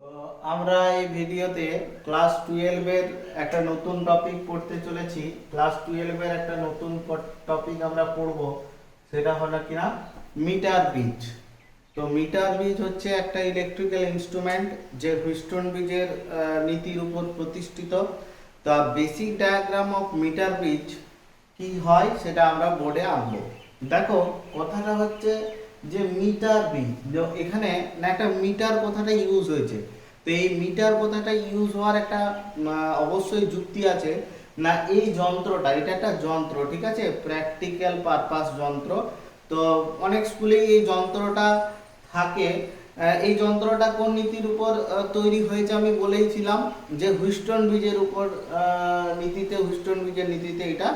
তো আমরা এই ভিডিওতে ক্লাস 12 এর একটা নতুন টপিক পড়তে চলেছি। ক্লাস 12 এর একটা নতুন টপিক আমরা পড়ব, সেটা হলো কিনা মিটার ব্রিজ। তো মিটার ব্রিজ হচ্ছে একটা ইলেকট্রিক্যাল ইনস্ট্রুমেন্ট যে হুইস্টন ব্রিজের নীতির উপর প্রতিষ্ঠিত। তা basic diagram of metre bridge কি হয় সেটা আমরা বোর্ডে আঁকবো। দেখো কথাটা হচ্ছে যে মিটার ব্রিজ, এখানে না একটা মিটার কথাটা ইউজ হয়েছে। তো এই মিটার কথাটা ইউজ হওয়ার একটা অবশ্যই যুক্তি আছে। না এই যন্ত্রটা, এটা একটা যন্ত্র, ঠিক আছে, প্র্যাকটিক্যাল পারপাস যন্ত্র। তো অনেক স্কুলে এই যন্ত্রটা থাকে। এই যন্ত্রটা কোন নীতির উপর তৈরি হয়েছে আমি বলেইছিলাম যে হুইস্টন ব্রিজের উপর হুইস্টন ব্রিজের নীতিতে এটা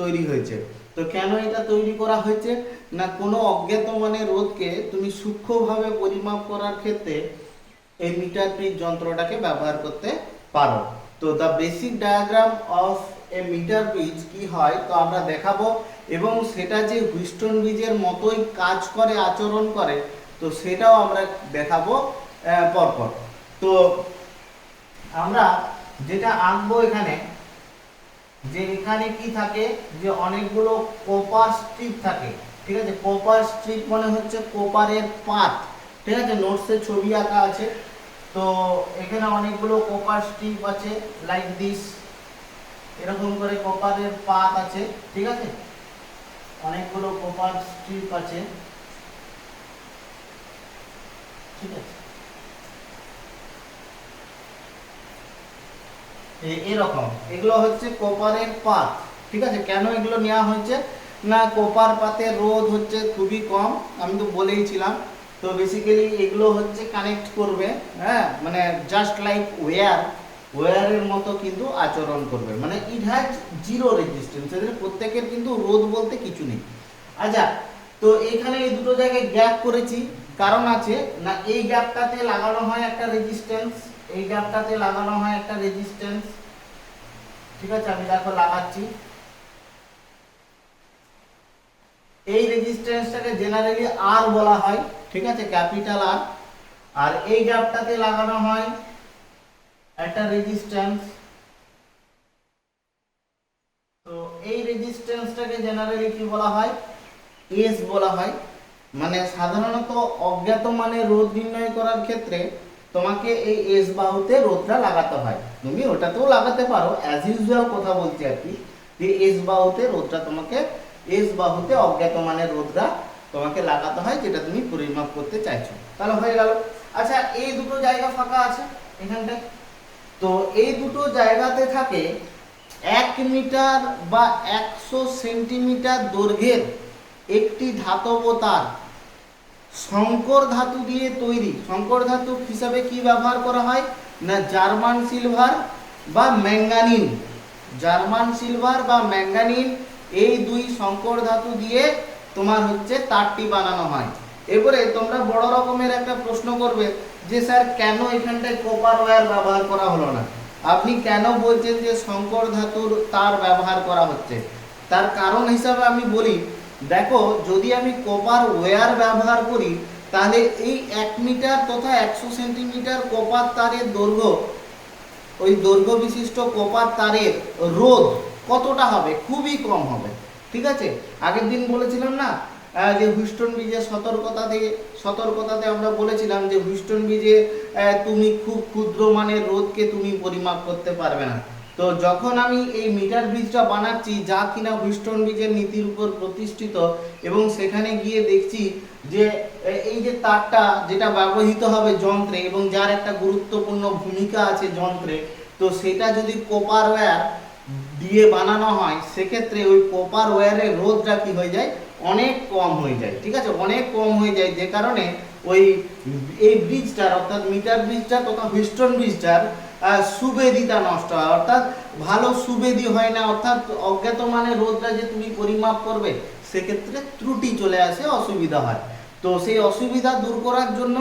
তৈরি হয়েছে। তো কেন এটা তৈরি করা হয়েছে না কোনো অজ্ঞাত মানের রোধকে তুমি সূক্ষ্মভাবে পরিমাপ করার ক্ষেত্রে এই মিটার ব্রিজ যন্ত্রটাকে ব্যবহার করতে পারো। তো the basic diagram of a metre bridge কি হয় তো আমরা দেখাবো, এবং সেটা যে হুইস্টন ব্রিজের মতোই কাজ করে, আচরণ করে, তো সেটাও আমরা দেখাবো পরপর। তো আমরা যেটা আঁকবো এখানে, যে এখানে কি থাকে যে অনেকগুলো কপার স্ট্রিপ থাকে, ঠিক আছে। কপার স্ট্রিপ মানে হচ্ছে কপারের পাত, ঠিক আছে, নোটসে ছবি আঁকা আছে। তো এখানে অনেকগুলো কপার স্ট্রিপ আছে, লাইক দিস, এরকম করে কপারের পাত আছে, ঠিক আছে, অনেকগুলো কপার স্ট্রিপ আছে, ঠিক আছে, এরকম এগুলো হচ্ছে কপারের পাত, ঠিক আছে। কেন এগুলো নেওয়া হয়েছে না কপার পাতের রোধ হচ্ছে খুবই কম, আমি তো বলেইছিলাম। তো বেসিক্যালি এগুলো হচ্ছে কানেক্ট করবে, হ্যাঁ, মানে জাস্ট লাইক ওয়্যারের মতো কিন্তু আচরণ করবে, মানে ইট হ্যাজ জিরো রেজিস্ট্যান্স, এদের প্রত্যেকের কিন্তু রোধ বলতে কিছু নেই। আচ্ছা, তো এখানে এই দুটো জায়গায় গ্যাপ করেছি, কারণ আছে না এই গ্যাপটাতে লাগানো হয় একটা রেজিস্ট্যান্স, এই গ্যাপটাতে লাগানো হয় একটা রেজিস্ট্যান্স, ঠিক আছে, আমি দেখো লাগাচ্ছি। এই রেজিস্ট্যান্সটাকে জেনারেলি আর বলা হয়, ঠিক আছে, ক্যাপিটাল আর। আর এই গ্যাপটাতে লাগানো হয় একটা রেজিস্ট্যান্স, তো এই রেজিস্ট্যান্সটাকে জেনারেলি কি বলা হয়, এস বলা হয়। মানে সাধারণত অজ্ঞাত মানে রোধ নির্ণয় করার ক্ষেত্রে তোমাকে এই এস বাহুতে রোধটা লাগাতে হয়, তুমি ওটাতেও লাগাতে পারো, অ্যাজ ইউজুয়াল কথা বলছি আর কি, যে এস বাহুতে রোধটা তোমাকে, এস বাহুতে অজ্ঞাত মানের রোধটা তোমাকে লাগাতে হয় যেটা তুমি পরিমাপ করতে চাইছো। তাহলে হয়ে গেল। আচ্ছা, এই দুটো জায়গা ফাঁকা আছে এখানটায়, তো এই দুটো জায়গাতে থাকে 1 মিটার বা 100 সেন্টিমিটার দৈর্ঘ্যের একটি ধাতব তার, সংকর ধাতু দিয়ে তৈরি। সংকর ধাতু হিসাবে কি ব্যবহার করা হয় না জার্মান সিলভার বা ম্যাঙ্গানিন, জার্মান সিলভার বা ম্যাঙ্গানিন, এই দুই সংকর ধাতু দিয়ে তোমার হচ্ছে তারটি বানানো হয়। এবারে তোমরা বড় রকমের একটা প্রশ্ন করবে যে স্যার কেন এখানটায় কপার ওয়্যার ব্যবহার করা হলো না, আপনি কেন বলছেন যে সংকর ধাতুর তার ব্যবহার করা হচ্ছে। তার কারণ হিসাবে আমি বলি, দেখো যদি আমি কপার ওয়্যার ব্যবহার করি তাহলে এই 1 মিটার তথা 100 সেন্টিমিটার কপার তারের দৈর্ঘ্য, ওই দৈর্ঘ্য বিশিষ্ট কপার তারের রোধ কতটা হবে, খুবই কম হবে, ঠিক আছে। আগের দিন বলেছিলাম না যে হুইস্টন ব্রিজের সতর্কতাতে আমরা বলেছিলাম যে হুইস্টন ব্রিজে তুমি খুব ক্ষুদ্র মানের রোধকে তুমি পরিমাপ করতে পারবে না। তো যখন আমি এই মিটার ব্রিজটা বানাচ্ছি যা কিনা হুইস্টন ব্রিজের নীতির উপর প্রতিষ্ঠিত, এবং সেখানে গিয়ে দেখছি যে এই যে তারটা যেটা ব্যবহৃত হবে যন্ত্রে এবং যার একটা গুরুত্বপূর্ণ ভূমিকা আছে যন্ত্রে, তো সেটা যদি কপার ওয়্যার দিয়ে বানানো হয় সেক্ষেত্রে ওই কপার ওয়্যারের রোধটা কি হয়ে যায়, অনেক কম হয়ে যায়, ঠিক আছে, অনেক কম হয়ে যায়, যে কারণে ওই এই ব্রিজটার অর্থাৎ মিটার ব্রিজটা তথা হুইস্টন ব্রিজটার সুবেদিতা নষ্ট হয়, অর্থাৎ ভালো সুবেদি হয় না, অর্থাৎ অজ্ঞাত মানের রোধটা যে তুমি পরিমাপ করবে সেক্ষেত্রে ত্রুটি চলে আসে, অসুবিধা হয়। তো সেই অসুবিধা দূর করার জন্য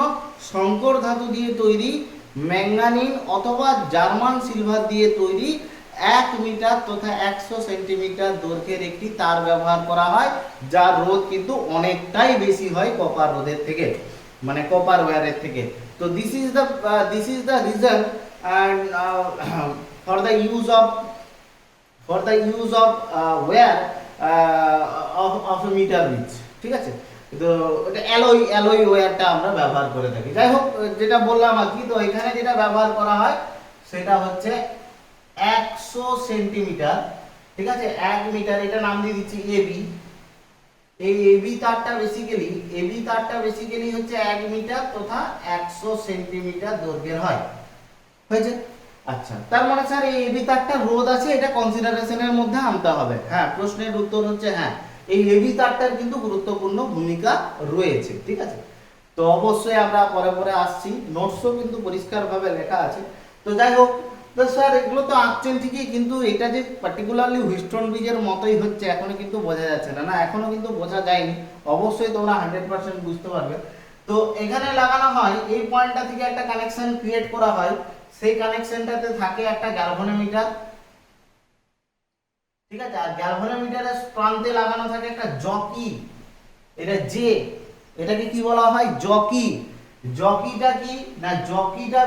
সংকর ধাতু দিয়ে তৈরি ম্যাঙ্গানিন অথবা জার্মান সিলভার দিয়ে তৈরি 1 মিটার তথা 100 সেন্টিমিটার দৈর্ঘ্যের একটি তার ব্যবহার করা হয়, যার রোধ কিন্তু অনেকটাই বেশি হয় কপার রোধের থেকে। মানে কপার ওয়্যারের থেকে। তো this is the reason and for the use of wire of a meter bridge, ঠিক আছে। তো এটা অ্যালয় ওয়্যারটা আমরা ব্যবহার করে থাকি। যাই হোক, যেটা বললাম আর কি, তো এখানে যেটা ব্যবহার করা হয় সেটা হচ্ছে 100 সেন্টিমিটার, ঠিক আছে। 1 মিটার, এটা নাম দিয়ে দিচ্ছি এবি। এই এবি তারটা বেসিক্যালি হচ্ছে 1 মিটার তথা 100 সেন্টিমিটার দৈর্ঘ্যের হয়। হয়েছে? আচ্ছা, তার মানে স্যার এই এবি তারটা রোধ আছে, এটা কনসিডারেশনের মধ্যে আনতে হবে। হ্যাঁ, প্রশ্নের উত্তর হচ্ছে হ্যাঁ, এই এবি তারটার কিন্তু গুরুত্বপূর্ণ ভূমিকা রয়েছে, ঠিক আছে। তো অবশ্যই আমরা পরে পরে আসছি, নোটসও কিন্তু পরিষ্কারভাবে লেখা আছে। তো যাই হোক, তো স্যার এগুলো তো আঁকছেন ঠিকই, কিন্তু এটা যে পার্টিকুলারলি হুইস্টন ব্রিজের মতোই হচ্ছে এখনো কিন্তু বোঝা যাচ্ছে না। না, এখনো কিন্তু বোঝা যায়নি। অবশ্যই তোমরা 100% বুঝতে পারবে। তো এখানে লাগানো হয়, এই পয়েন্টটা থেকে একটা কানেকশন ক্রিয়েট করা হয়, সেই কানেকশনটাতে থাকে একটা গ্যালভানোমিটার, ঠিক আছে। আর গ্যালভানোমিটারের প্রান্তে লাগানো থাকে একটা জকি, এটা যে, এটাকে কি বলা হয়? জকি। জকিটা কি না, জকিটা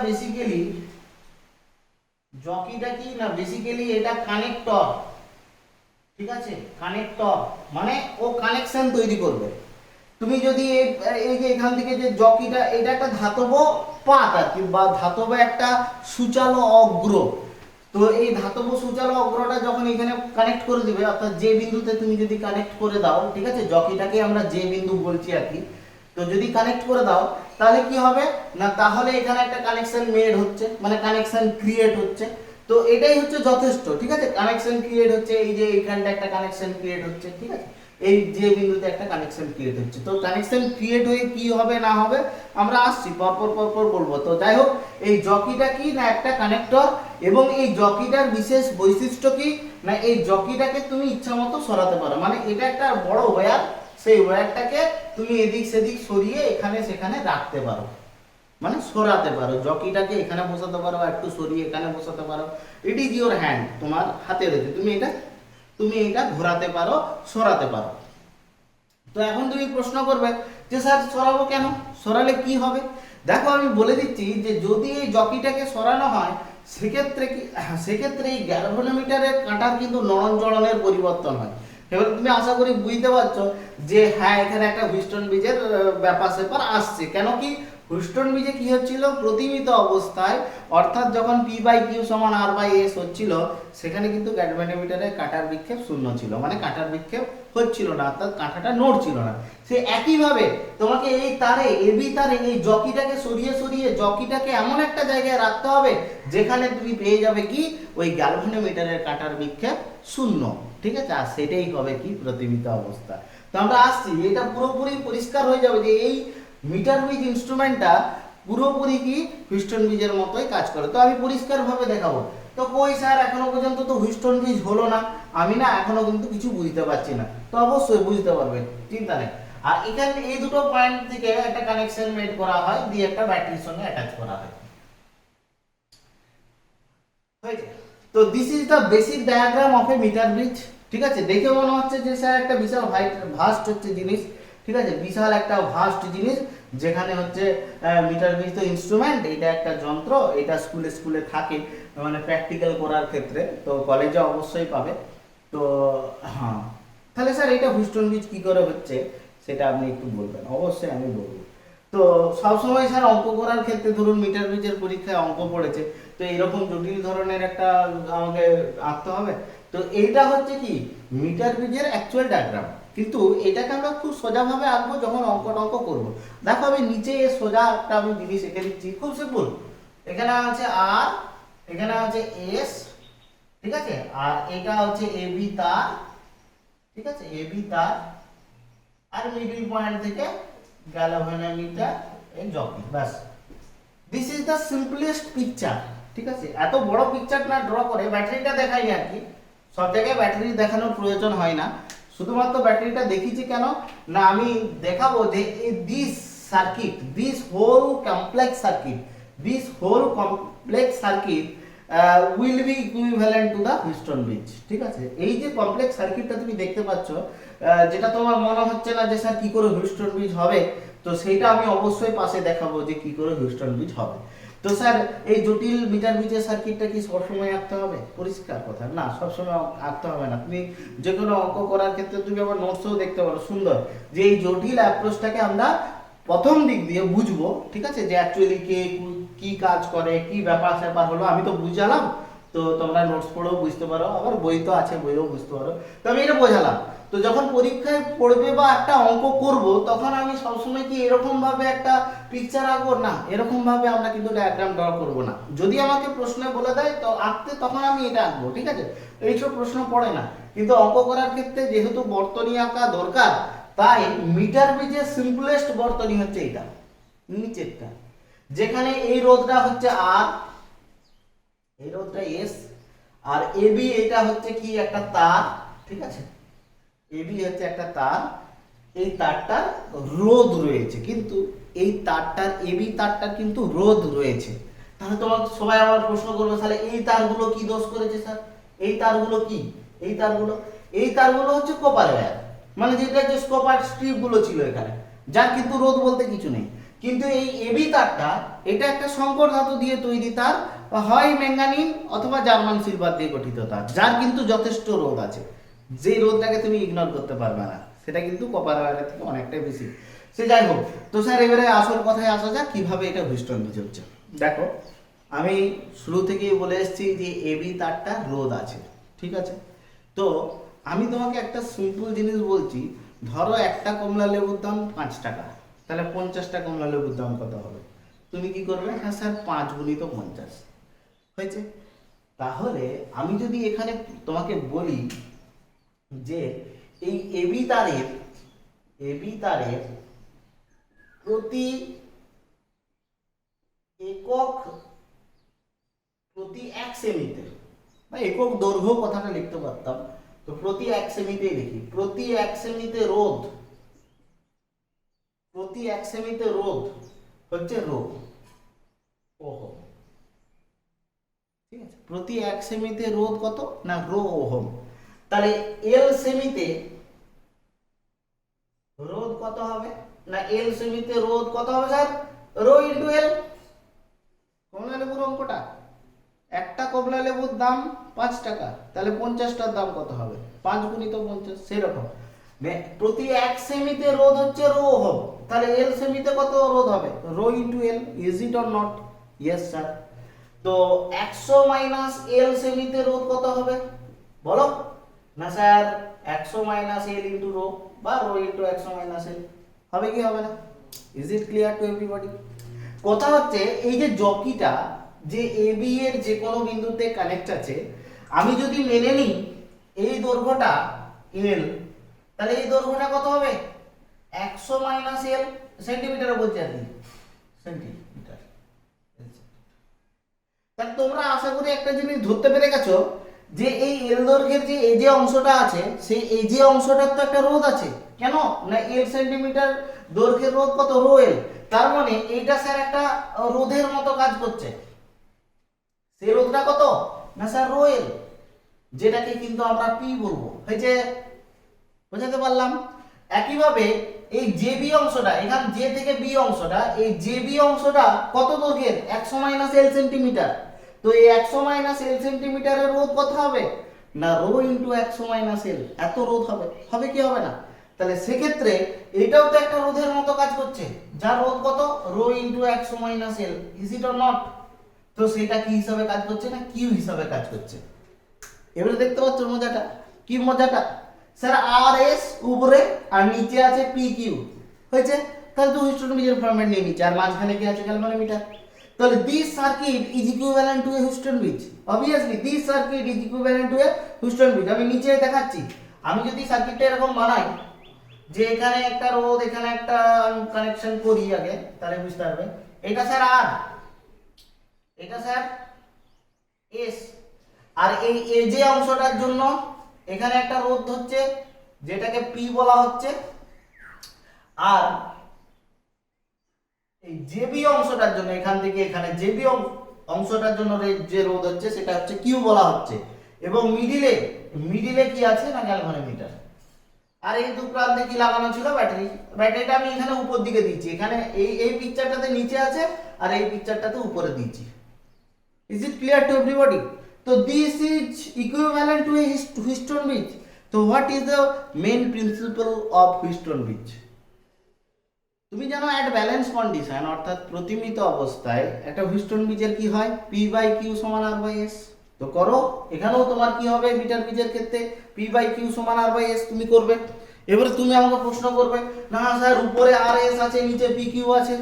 বেসিক্যালি এটা কানেক্টর, ঠিক আছে। কানেক্টর মানে ও কানেকশন তৈরি করবে। তুমি যদি এই যে এখান থেকে যে জকিটা, এটা একটা ধাতব পাত আর কি, বা ধাতব একটা সূচালো অগ্র। তো এই ধাতব সূচালো অগ্রটা যখন এখানে কানেক্ট করে দিবে, অর্থাৎ যে বিন্দুতে তুমি যদি কানেক্ট করে দাও, ঠিক আছে, জকিটাকে আমরা যে বিন্দু বলছি আর কি। তো যদি কানেক্ট করে দাও তাহলে কি হবে না, তাহলে এখানে একটা কানেকশন মেড হচ্ছে, মানে কানেকশন ক্রিয়েট হচ্ছে। তো এটাই হচ্ছে যথেষ্ট, ঠিক আছে। কানেকশন ক্রিয়েট হচ্ছে, এই যে এইখানটা একটা কানেকশন ক্রিয়েট হচ্ছে, ঠিক আছে। এই যে বিন্দুতে একটা কানেকশন ক্রিয়েট হচ্ছে। তো কানেকশন ক্রিয়েট হয়ে কি হবে না হবে আমরা আসছি, পরপর বলবো। তো যাই হোক, এই জকিটা কি না, একটা কানেক্টর। এবং এই জকিটার বিশেষ বৈশিষ্ট্য কি না, এই জকিটাকে তুমি ইচ্ছামতো সরাতে পারো। মানে এটা একটা বড় ওয়্যার, সেই ওয়্যারটাকে তুমি এদিক সেদিক সরিয়ে এখানে সেখানে রাখতে পারো, মানে সরাতে পারো। জকিটাকে এখানে বসাতে পারো, একটু সরিয়ে এখানে বসাতে পারো। ইট ইজ ইওর হ্যান্ড, তোমার হাতে রয়েছে, তুমি এটা ঘোরাতে পারো, সরাতে পারো। তো এখন তুমি প্রশ্ন করবে যে স্যার সরাবো কেন, সরালে কি হবে? দেখো, আমি বলে দিচ্ছি যে যদি এই জকিটাকে সরানো হয় সেক্ষেত্রে এই গ্যালভানোমিটারের কাঁটার কিন্তু নড়ন চলনের পরিবর্তন হয়। এবার তুমি আশা করি বুঝতে পারছো যে হ্যাঁ, এখানে একটা হুইস্টন ব্রিজের ব্যাপার স্যাপার আসছে। কেন কি, হুইস্টন ব্রিজে কি হচ্ছিল, প্রতিমিত অবস্থায়, অর্থাৎ যখন P/Q = R/S হচ্ছিল, সেখানে কিন্তু গ্যালভানোমিটারের কাঁটার বিক্ষেপ শূন্য ছিল, মানে কাঁটার বিক্ষেপ হচ্ছিল না, অর্থাৎ কাঁটাটা নড়ছিল না। সে একইভাবে তোমাকে এই তারে, এবি তারে, এই জকিটাকে সরিয়ে জকিটাকে এমন একটা জায়গায় রাখতে হবে যেখানে তুমি পেয়ে যাবে কি, ওই গ্যালভানোমিটারের কাঁটার বিক্ষেপ শূন্য, ঠিক আছে। আর সেটাই হবে কি, প্রতিমিত অবস্থা। তো আমরা আসছি, এটা পুরোপুরি পরিষ্কার হয়ে যাবে যে এই মিটার ব্রিজ ইনস্ট্রুমেন্টটা পুরোপুরি কি হুইস্টন ব্রিজের মতোই কাজ করে। তো আমি পরিষ্কারভাবে দেখাবো। তো কই স্যার, এখনো পর্যন্ত তো হুইস্টন ব্রিজ হলো না, আমি না এখনো কিন্তু কিছু বুঝতে পারছি না। তো অবশ্যই বুঝতে পারবেন, চিন্তা নেই। আর এখানে এই দুটো পয়েন্ট থেকে একটা কানেকশন মেড করা হয়, দিয়ে একটা ব্যাটারির সঙ্গে অ্যাটাচ করা হয়। হয়েছে? তো this is the basic diagram of a metre bridge, ঠিক আছে। দেখে মনে হচ্ছে যে স্যার একটা বিশাল ভাস্ট হচ্ছে জিনিস, ঠিক আছে, বিশাল একটা ভাস্ট জিনিস, যেখানে হচ্ছে মিটার ব্রিজ তো ইনস্ট্রুমেন্ট, এটা একটা যন্ত্র, এটা স্কুলে থাকে, মানে প্র্যাকটিক্যাল করার ক্ষেত্রে। তো কলেজে অবশ্যই পাবে। তো হ্যাঁ, তাহলে স্যার এটা হুইস্টন ব্রিজ কি করে হচ্ছে সেটা আপনি একটু বলবেন। অবশ্যই আমি বলবো। তো সবসময় স্যার অঙ্ক করার ক্ষেত্রে, ধরুন মিটার ব্রিজের পরীক্ষায় অঙ্ক পড়েছে, তো এরকম জটিল ধরনের একটা আমাকে আঁকতে হবে। তো এইটা হচ্ছে কি মিটার ব্রিজের অ্যাকচুয়াল ডায়াগ্রাম, কিন্তু এটাকে আমরা খুব সোজাভাবে আঁকবো যখন অঙ্ক করবো। দেখো, আমি নিচে সোজা একটা আমি জিনিস এঁকে দিচ্ছি, খুব সিম্পল। এখানে আছে আর, এখানে আছে এস, ঠিক আছে। আর এটা হচ্ছে এবি তার, ঠিক আছে, এবি তার। আর মিডল পয়েন্ট থেকে গ্যালভানোমিটার এই জকি, ব্যাস। This is the simplest picture, ঠিক আছে। এত বড় পিকচার না ড্র করে ব্যাটারিটা দেখাইনি আর কি, সব জায়গায় ব্যাটারি দেখানোর প্রয়োজন হয় না, শুধুমাত্র ব্যাটারিটা দেখিয়েছি কেন না, আমি দেখাবো যে this circuit, this whole complex circuit will be equivalent to the Wheatstone bridge, ঠিক আছে। এই যে কমপ্লেক্স সার্কিটটা তুমি দেখতে পাচ্ছ, যেটা তোমার মনে হচ্ছে না যে স্যার কি করে হুইস্টন ব্রিজ হবে, তো তো সেইটা আমি অবশ্যই পাশে দেখাবো যে কি করে হিউস্টন ব্রিজ হবে। তো স্যার এই জটিল মিটার ব্রিজের সার্কিটটা কি সবসময় আঁকতে হবে? পরিষ্কার কথা, না সবসময় আঁকতে হবে না। তুমি যে কোনো অঙ্ক করার ক্ষেত্রে তুমি আবার নোটসও দেখতে পারো সুন্দর, যে এই জটিল অ্যাপ্রোচটাকে আমরা প্রথম দিক দিয়ে বুঝবো, ঠিক আছে, যে অ্যাকচুয়ালি কে কি কাজ করে, কি ব্যাপার স্যাপার হলো। আমি তো বুঝালাম, তো তোমরা নোটস পড়েও বুঝতে পারো, আবার বই তো আছে, বইও বুঝতে পারো। তো আমি এটা বোঝালাম। তো যখন পরীক্ষায় পড়বে বা একটা অঙ্ক করব, তখন আমি সবসময় কি এরকম ভাবে একটা পিকচার আঁকবো? না, এরকম ভাবে আমরা কিন্তু ডায়াগ্রাম ড্র করবো না। যদি আমাকে প্রশ্নে বলে দেয় তো আঁকতে, তখন আমি এটা আঁকবো, ঠিক আছে। এইসব প্রশ্ন পড়ে না, কিন্তু অঙ্ক করার ক্ষেত্রে যেহেতু বর্তনী আঁকা দরকার, তাই মিটার ব্রিজের সিম্পলেস্ট বর্তনী হচ্ছে এটা, নিচেরটা, যেখানে এই রোধটা হচ্ছে আর, এই রোধটা এস, আর এবি এটা হচ্ছে কি একটা তার, ঠিক আছে। এবি হচ্ছে একটা তার, এই তারটার রোধ রয়েছে, কিন্তু এই তারটার, এবি তারটার কিন্তু রোধ রয়েছে। তাহলে তোমার সবাই আবার প্রশ্ন করবে, তাহলে এই তারগুলো কি দোষ করেছে স্যার? এই তারগুলো কি? এই তারগুলো হচ্ছে কপার ওয়্যার, মানে যেটা যে কপার স্ট্রিপ গুলো ছিল এখানে, যার কিন্তু রোধ বলতে কিছু নেই। কিন্তু এই এবি তারটা, এটা একটা সংকর ধাতু দিয়ে তৈরি তার, হয় ম্যাঙ্গানিজ অথবা জার্মান সিলভার দিয়ে গঠিত তার, যার কিন্তু যথেষ্ট রোধ আছে। যে রোধটাকে তুমি ইগনোর করতে পারবে না, সেটা কিন্তু কপার ওয়্যারের থেকে অনেকটাই বেশি। সে যাই হোক, তো স্যার এবারে আসল কথায় আসা যাক, কিভাবে এটা হিউস্টন ব্রিজ হচ্ছে। দেখো, আমি শুরু থেকেই বলে এসেছি যে এবি তারটা রোধ আছে, ঠিক আছে। তো আমি তোমাকে একটা সিম্পল জিনিস বলছি, ধরো একটা কমলা লেবুর দাম 5 টাকা, তাহলে 50টা কমলা লেবুর দাম কত হবে? তুমি কি করবে? হ্যাঁ স্যার 5 গুণিত 50 হয়েছে। তাহলে আমি যদি এখানে তোমাকে বলি যে এই এবি তারের প্রতি একক, প্রতি 1 সেমিতে, বা একক দৈর্ঘ্য কথাটা লিখতে পারতাম, তো প্রতি 1 সেমিতেই লিখি, প্রতি 1 সেমিতে রোধ, প্রতি 1 সেমিতে রোধ হচ্ছে রো ওহম, ঠিক আছে। প্রতি 1 সেমিতে রোধ কত না? Rho ohm. তাহলে এল সেমিতে রোধ কত হবে না? এল সেমিতে রোধ কত হবে স্যার? রো ইন্টু এল। কমলা লেবুর অঙ্কটা, একটা কমলা লেবুর দাম 5 টাকা, তাহলে 50টার দাম কত হবে? 5 গুণিত 50, সেরকম। প্রতি 1 সেমিতে রোধ হচ্ছে রো ওহম, তাহলে এল সেমিতে কত রোধ হবে? Rho into L. Is it or not? Yes sir. তো 100 মাইনাস এল সেমিতে রোধ কত হবে বলো? না sir 100 minus L into rho, বা রো ইন্টু 100 মাইনাস এল, হবে কি হবে না? Is it clear to everybody? কথা হচ্ছে এই যে জকিটা, যে এবি এর যে কোনো বিন্দুতে কানেক্ট আছে, আমি যদি মেনে নিই এই দৈর্ঘ্যটা এল, তাহলে এই দৈর্ঘ্যটা কত হবে? 100 মাইনাস এল, সেন্টিমিটারে বলছি আর কি, সেন্টিমিটার। তাহলে তোমরা আশা করি একটা জিনিস ধরতে পেরে গেছো, যে এই এল দৈর্ঘ্যের যে এই যে অংশটা আছে, সেই এই যে অংশটার তো একটা রোধ আছে। কেন না? এল সেন্টিমিটার দৈর্ঘ্যের রোধ কত? Rho L. তার মানে এইটা স্যার একটা রোধের মতো কাজ করছে। সেই রোধটা কত না স্যার? রো এল, যেটাকে কিন্তু আমরা পি বলবো। হয়েছে? বোঝাতে পারলাম? একইভাবে এই জে বি অংশটা, এখান জে থেকে বি অংশটা, এই জে বি অংশটা কত দৈর্ঘ্যের? 100 মাইনাস এল সেন্টিমিটার। তো এই 100 মাইনাস এল সেন্টিমিটারের রোধ কত হবে না? রো ইন্টু 100 মাইনাস এল, এত রোধ হবে। হবে কি হবে না? তাহলে সেক্ষেত্রে এটাও তো একটা রোধের মতো কাজ করছে, যার রোধ কত? Rho into 100 minus L. Is it or not? তো সেটা কি হিসাবে কাজ করছে না? কিউ হিসাবে কাজ করছে। এবারে দেখতে পাচ্ছ মজাটা? কি মজাটা? স্যার আর এস উপরে আর নিচে আছে পি কিউ, হয়েছে? তাহলে তো হিউস্টন ব্রিজের ফরম্যাট নিয়ে নিচ্ছে, আর মাঝখানে কি আছে? গ্যালভানোমিটার। তাহলে this circuit is equivalent to a Wheatstone bridge. Obviously this circuit is equivalent to a Wheatstone bridge. আমি নিচে দেখাচ্ছি। আমি যদি সার্কিটটা এরকম বানাই, যে এখানে একটা রোধ, এখানে একটা কানেকশন করি আগে, তাহলে বুঝতে পারবে। এটা স্যার আর, এটা স্যার এস, আর এই এ যে অংশটার জন্য এখানে একটা রোধ হচ্ছে, যেটাকে পি বলা হচ্ছে, আর এই জেবি অংশটার জন্য এখান থেকে এখানে জেবি অংশটার জন্য যে রোধ হচ্ছে সেটা হচ্ছে কিউ বলা হচ্ছে। এবং মিডিলে কি আছে না? গ্যালভানোমিটার। আর এই দু প্রান্তে কি লাগানো ছিল ব্যাটারি। ব্যাটারিটা আমি এখানে উপর দিকে দিয়েছি, এখানে এই পিকচারটাতে নিচে আছে আর এই পিকচারটাতে উপরে দিয়েছি। Is it clear to everybody? তো this is equivalent to a Wheatstone bridge. তো what is the main principle of Wheatstone bridge? তুমি জানো অ্যাট ব্যালেন্স কন্ডিশন অর্থাৎ প্রতিমিত অবস্থায় একটা হুইস্টন ব্রিজের কি হয়, পি বাই কিউ সমান আর বাই এস। তো করো, এখানেও তোমার কি হবে মিটার ব্রিজের ক্ষেত্রে পি বাই কিউ সমান আর বাই এস তুমি করবে। এবারে তুমি আমাকে প্রশ্ন করবে, না স্যার উপরে আর এস আছে নিচে পি কিউ আছে,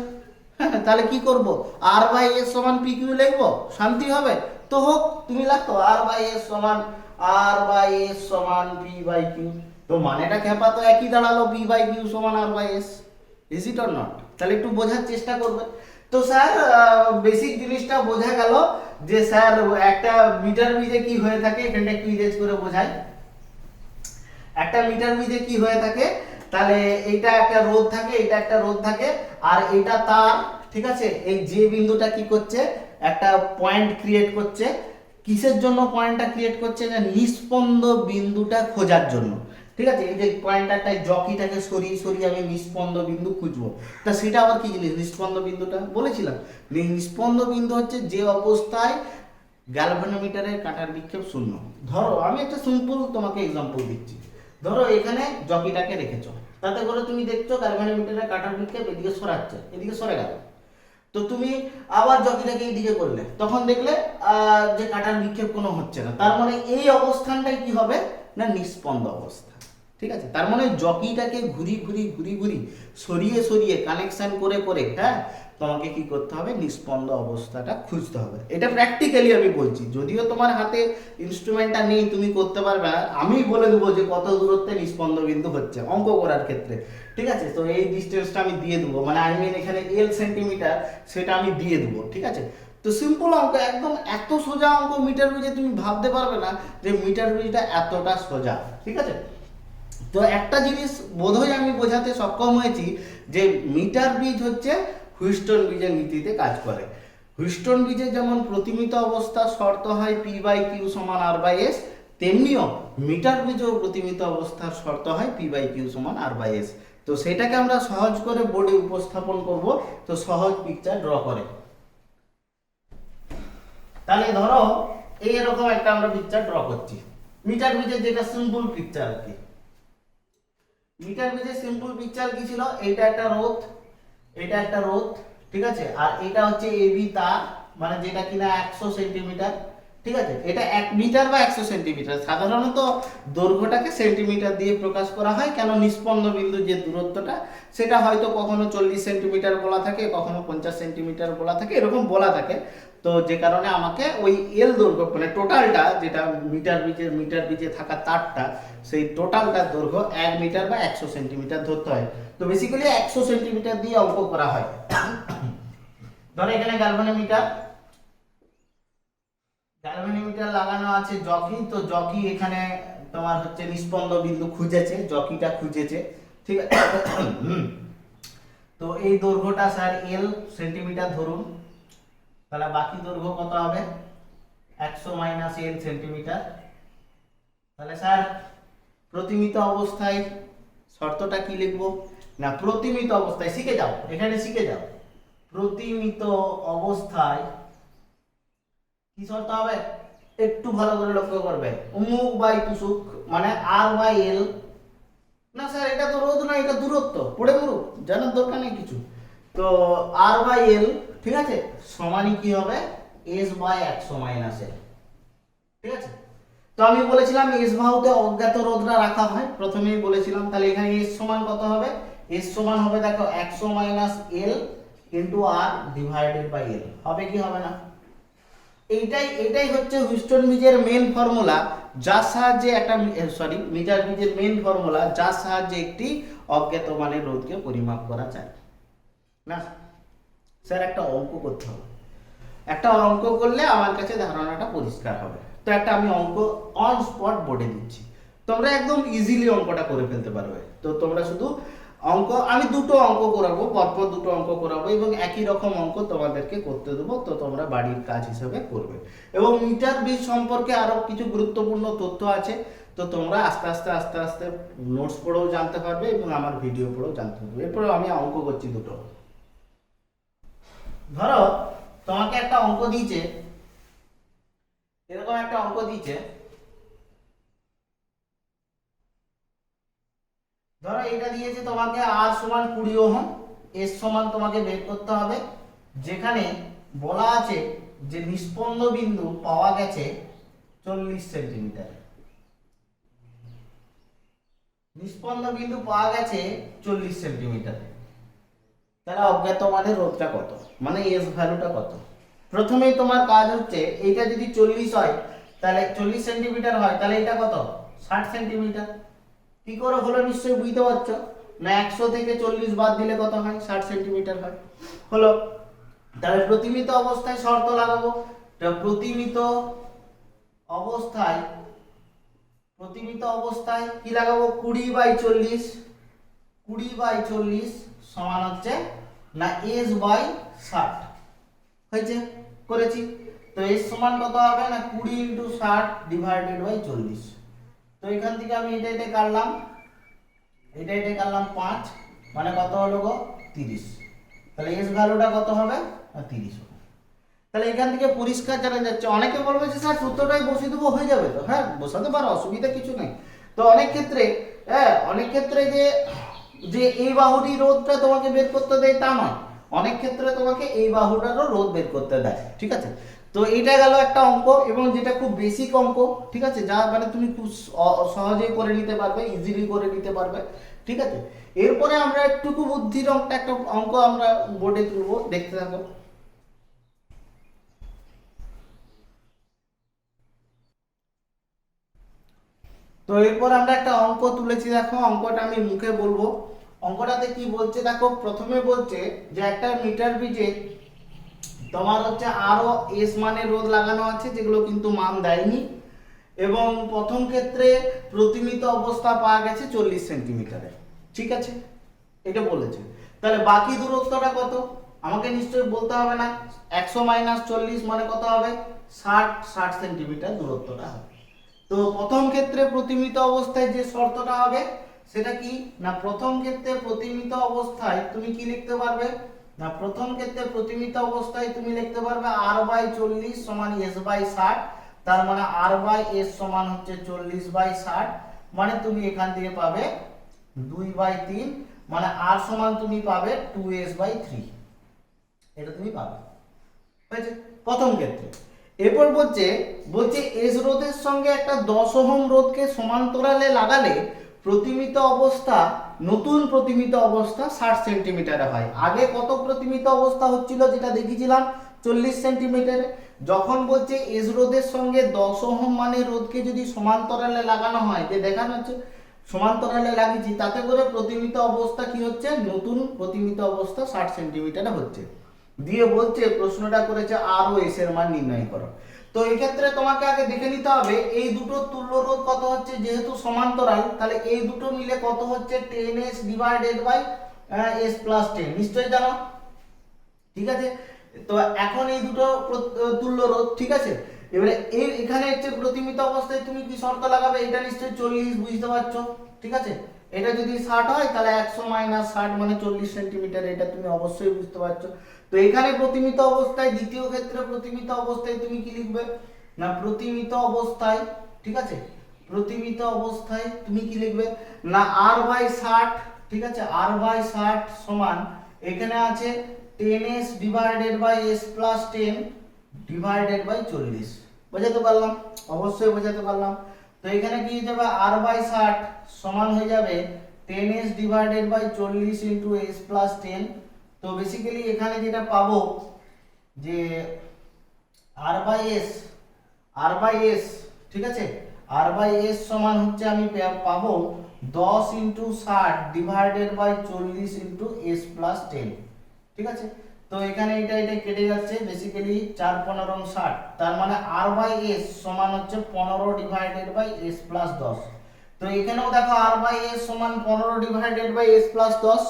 তাহলে কি করব, আর বাই এস সমান পি কিউ লিখবো, শান্তি হবে? তো হোক, তুমি লিখো আর বাই এস সমান পি বাই কিউ। তো মানেটা খেপা তো একই দাঁড়ালো, পি বাই কিউ সমান R by S. Is it or not? তাহলে একটু বোঝার চেষ্টা করবে। তো স্যার বেসিক জিনিসটা বোঝা গেল যে স্যার একটা মিটার ব্রিজে কি হয়ে থাকে, এখানটা একটু ইরেজ করে বোঝাই। একটা মিটার ব্রিজে কি হয়ে থাকে, তাহলে এইটা একটা রোধ থাকে, এটা একটা রোধ থাকে, আর এটা তার, ঠিক আছে। এই যে বিন্দুটা কি করছে, একটা পয়েন্ট ক্রিয়েট করছে। কিসের জন্য পয়েন্টটা ক্রিয়েট করছে, না নিস্পন্দ বিন্দুটা খোঁজার জন্য, ঠিক আছে। এই যে পয়েন্টারটাই জকিটাকে সরিয়ে সরিয়ে আমি নিস্পন্দ বিন্দু খুঁজবো। তা সেটা আবার কি জিনিস নিস্পন্দ বিন্দুটা, বলেছিলাম নিস্পন্দ বিন্দু হচ্ছে যে অবস্থায় গ্যালভানোমিটারের কাঁটার বিক্ষেপ শূন্য। ধরো আমি একটা সিম্পল তোমাকে এক্সাম্পল দিচ্ছি। ধরো এখানে জকিটাকে রেখেছো, তাতে করে তুমি দেখছো গ্যালভানোমিটারের কাঁটার বিক্ষেপ এদিকে সরাচ্ছে, এদিকে সরে গেল। তো তুমি আবার জকিটাকে এইদিকে করলে, তখন দেখলে যে কাঁটার বিক্ষেপ কোনো হচ্ছে না। তার মানে এই অবস্থানটাই কি হবে, না নিস্পন্দ অবস্থা, ঠিক আছে। তার মানে জকিটাকে ঘুরি ঘুরি সরিয়ে সরিয়ে কানেকশন করে করে, হ্যাঁ, তোমাকে কি করতে হবে, নিস্পন্দ অবস্থাটা খুঁজতে হবে। এটা প্র্যাকটিক্যালি আমি বলছি, যদিও তোমার হাতে ইনস্ট্রুমেন্টটা নেই তুমি করতে পারবে না, আমি বলে দেবো যে কত দূরত্বে নিস্পন্দ বিন্দু হচ্ছে অঙ্ক করার ক্ষেত্রে, ঠিক আছে। তো এই ডিস্টেন্সটা আমি দিয়ে দেবো, মানে আই মিন এখানে এল সেন্টিমিটার, সেটা আমি দিয়ে দেবো, ঠিক আছে। তো সিম্পল অঙ্ক, একদম এত সোজা অঙ্ক মিটার ব্রিজে তুমি ভাবতে পারবে না যে মিটার ব্রিজটা এতটা সোজা, ঠিক আছে। তো একটা জিনিস বোধহয় আমি বোঝাতে সক্ষম হয়েছি যে মিটার ব্রিজ হচ্ছে হুইস্টন ব্রিজের নীতিতে কাজ করে। হুইস্টন ব্রিজে যেমন প্রতিমিত অবস্থা শর্ত হয় পি বাই কিউ সমান আর বাই এস, তেমনিও মিটার ব্রিজেও প্রতিমিত অবস্থার শর্ত হয় পি বাই কিউ সমান আর বাই এস। তো সেটাকে আমরা সহজ করে বোর্ডে উপস্থাপন করব। তো সহজ পিকচার ড্র করে, তাহলে ধরো এইরকম একটা আমরা পিকচার ড্র করছি মিটার ব্রিজের, যেটা সিম্পল পিকচার আর কি। মিটার ব্রিজের সিম্পল পিকচার কি ছিল, এটা একটা রোধ, এটা একটা রোধ, ঠিক আছে। আর এটা হচ্ছে এবি তার, মানে যেটা কিনা 100 সেন্টিমিটার, ঠিক আছে। এটা 1 মিটার বা 100 সেন্টিমিটার, সাধারণত দৈর্ঘ্যটাকে সেন্টিমিটার দিয়ে প্রকাশ করা হয়, কেন নিস্পন্দ বিন্দু যে দূরত্বটা সেটা হয়তো কখনো 40 সেন্টিমিটার বলা থাকে, কখনো 50 সেন্টিমিটার বলা থাকে, এরকম বলা থাকে। তো যে কারণে আমাকে ওই এল দৈর্ঘ্য, মানে টোটালটা যেটা মিটার ব্রিজে থাকা তারটা, সেই টোটালটার দৈর্ঘ্য 1 মিটার বা 100 সেন্টিমিটার ধরতে হয়। তো বেসিক্যালি 100 সেন্টিমিটার দিয়ে অঙ্ক করা হয়। ধরো এখানে গ্যালভানোমিটার লাগানো আছে জকি। তো জকি এখানে তোমার হচ্ছে নিস্পন্দ বিন্দু খুঁজেছে, জকিটা খুঁজেছে, ঠিক আছে। তো এই দৈর্ঘ্যটা স্যার এল সেন্টিমিটার ধরুন, তাহলে বাকি দৈর্ঘ্য কত হবে, 100 মাইনাস এল সেন্টিমিটার। তাহলে স্যার প্রতিমিত অবস্থায় শর্তটা কি লিখবো, না প্রতিমিত অবস্থায় শিখে যাও, এখানে শিখে যাও। প্রতিমিত অবস্থায় কি শর্ত হবে, একটু ভালো করে লক্ষ্য করবে, অমুক বাই তুসুক, মানে আর বাই এল, না স্যার এটা তো রোধ না, এটা দূরত্ব, পড়ে মরুক, জানার দরকার নেই কিছু। তো আর বাই এল, ঠিক আছে, সমানই কি হবে, এস বাই 100 মাইনাস এল, ঠিক আছে। তো আমি বলেছিলাম এস বাহুতে অজ্ঞাত রোধটা রাখা হয়, প্রথমেই বলেছিলাম। তাহলে এখানে এস সমান কত হবে, এস সমান হবে দেখো 100 minus L into R divided by L, হবে কি হবে না। এইটাই হচ্ছে হুইস্টন ব্রিজের মেন ফর্মুলা, যার সাহায্যে একটা মিটার ব্রিজের মেন ফর্মুলা, যার সাহায্যে একটি অজ্ঞাত মানের রোধকে পরিমাপ করা যায়। না স্যার একটা অঙ্ক করতে হবে, একটা অঙ্ক করলে আমার কাছে ধারণাটা পরিষ্কার হবে। তো একটা আমি অঙ্ক অন স্পট বোর্ডে দিচ্ছি, তোমরা একদম ইজিলি অঙ্কটা করে ফেলতে পারবে। তো তোমরা শুধু অঙ্ক, আমি দুটো অঙ্ক করাবো, পরপর দুটো অঙ্ক করাবো এবং একই রকম অঙ্ক তোমাদেরকে করতে দেবো। তো তোমরা বাড়ির কাজ হিসেবে করবে। এবং মিটার ব্রিজ সম্পর্কে আরো কিছু গুরুত্বপূর্ণ তথ্য আছে। তো তোমরা আস্তে আস্তে আস্তে আস্তে নোটস পড়েও জানতে পারবে এবং আমার ভিডিও পড়েও জানতে পারবে। এরপরে আমি অঙ্ক করছি দুটো। ধরো তোমাকে একটা অঙ্ক দিয়েছে, এরকম একটা অঙ্ক দিয়েছে, ধরো এটা দিয়েছে তোমাকে আর সমান 20 ওহম, এস সমান তোমাকে বের করতে হবে, যেখানে বলা আছে যে নিস্পন্দ বিন্দু পাওয়া গেছে 40 সেন্টিমিটার। নিস্পন্দ বিন্দু পাওয়া গেছে 40 সেন্টিমিটার। তাহলে অজ্ঞাত মানের রোধটা কত, মানে এস ভ্যালুটা কত? প্রথমেই তোমার কাজ হচ্ছে এইটা যদি 40 হয় তাহলে 40 সেন্টিমিটার হয়, তাহলে এটা কত? 60 সেন্টিমিটার। কি করে হলো নিশ্চয়ই বুঝতে পারছো না? 100 থেকে 40 বাদ দিলে কত হয়? 60 সেন্টিমিটার হয়। হলো। তাহলে প্রতিমিত অবস্থায় শর্ত লাগাবো। প্রতিমিত অবস্থায় কি লাগাবো? 20/40, 20/40 সমান হচ্ছে না s/60 হয়েছে, করেছি। তো s সমান কত হবে না 20 × 60 / 40। তো এখান থেকে আমি এটা কাটলাম, এটা কাটলাম 5, মানে কত হলো গো? 30। তাহলে s ভ্যালুটা কত হবে? 30 হবে। তাহলে এখান থেকে পরিষ্কার জানা যাচ্ছে। অনেকে বলবে যে স্যার সূত্রটাই বসিয়ে দেবো, হয়ে যাবে তো। হ্যাঁ, বসাতে পারো, অসুবিধা কিছু নেই। তো অনেক ক্ষেত্রে যে এই বাহুটি রোধটা তোমাকে বের করতে দেয় তা নয়, অনেক ক্ষেত্রে তোমাকে এই বাহুটারও রোধ বের করতে দেয়। ঠিক আছে, তো এইটা গেল একটা অঙ্ক, এবং যেটা খুব বেসিক অঙ্ক। ঠিক আছে, যা মানে তুমি খুব সহজেই করে নিতে পারবে, ইজিলি করে নিতে পারবে। ঠিক আছে, এরপরে আমরা একটুকু বুদ্ধির একটা অঙ্ক আমরা বোর্ডে তুলবো, দেখতে থাকো। তো এরপর আমরা একটা অঙ্ক তুলেছি, দেখো অঙ্কটা আমি মুখে বলবো। অঙ্কটাতে কি বলছে দেখো, প্রথমে বলছে যে একটা মিটার ব্রিজে তোমার হচ্ছে আরো এস মানের রোধ লাগানো আছে, যেগুলো কিন্তু মান দেয়নি, এবং প্রথম ক্ষেত্রে প্রতিমিত অবস্থা পাওয়া গেছে 40 সেন্টিমিটারে। ঠিক আছে, এটা বলেছে। তাহলে বাকি দূরত্বটা কত আমাকে নিশ্চয়ই বলতে হবে না? 100 - 40 মানে কত হবে? 60 সেন্টিমিটার দূরত্বটা হবে। তো প্রথম ক্ষেত্রে প্রতিমিত অবস্থায় যে শর্তটা হবে সেটা কি না, প্রথম ক্ষেত্রে প্রতিমিত অবস্থায় তুমি কি লিখতে পারবে না, প্রথম ক্ষেত্রে প্রতিমিত অবস্থায় তুমি লিখতে পারবে r/40 সমান s/60। তার মানে r/s সমান হচ্ছে 40/60, মানে তুমি এখান থেকে পাবে 2/3, মানে r সমান তুমি পাবে 2s/3। এটা তুমি পাবে, হয়েছে প্রথম ক্ষেত্রে। এরপর বলছে এস রোধের সঙ্গে একটা 10 ওহম রোধকে সমান্তরালে লাগালে নতুন প্রতিমিত অবস্থা 60 সেন্টিমিটারে হয়। আগে কত প্রতিমিত অবস্থা হচ্ছিল যেটা দেখিয়েছিলাম? 40 সেন্টিমিটারে। যখন বলছে এস রোধের সঙ্গে 10 ওহম মানের রোধকে যদি সমান্তরালে লাগানো হয়, যে দেখানো হচ্ছে সমান্তরালে লাগিয়েছি, তাতে করে প্রতিমিত অবস্থা কি হচ্ছে? নতুন প্রতিমিত অবস্থা 60 সেন্টিমিটারে হচ্ছে। দিয়ে বলছে, প্রশ্নটা করেছে আর ও এস এর মান নির্ণয় করো। তো এই ক্ষেত্রে তোমাকে আগে দেখে নিতে হবে এই দুটো তুল্য রোধ কত হচ্ছে, যেহেতু সমান্তরাল, তাহলে এই দুটো মিলে কত হচ্ছে? 10s / s + 10, নিশ্চয়ই জানো। ঠিক আছে, তো এখন এই দুটো তুল্য রোধ। ঠিক আছে, এবারে এখানে হচ্ছে প্রতিমিত অবস্থায় তুমি কি শর্ত লাগাবে? এটা নিশ্চয়ই 40, বুঝতে পারছো? ঠিক আছে, এটা যদি 60 হয় তাহলে 100 - 60 মানে 40 সেন্টিমিটার, এটা তুমি অবশ্যই বুঝতে পারছো। তো এখানে প্রতিমিত অবস্থায়, দ্বিতীয় ক্ষেত্রে প্রতিমিত অবস্থায় তুমি কি লিখবে না, প্রতিমিত অবস্থায়, ঠিক আছে, প্রতিমিত অবস্থায় তুমি কি লিখবে না r/60। ঠিক আছে, r/60 সমান এখানে আছে 10s / s + 10 / 40। বোঝাতে পারলাম? অবশ্যই বোঝাতে পারলাম। তো এখানে কি হয়ে যাবে? r/60 সমান হয়ে যাবে 10s / 40 × s + 10। তো বেসিক্যালি এখানে যেটা পাবো যে r/s, ঠিক আছে, r/s সমান হচ্ছে আমি পাবো 10 × 60 / 40 × s + 10। ঠিক আছে, তো এখানে এটা কেটে যাচ্ছে, বেসিক্যালি 4 × 15 = 60, তার মানে r/s সমান হচ্ছে 15 / s + 10। তো এখানেও দেখো r/s সমান 15 / s + 10,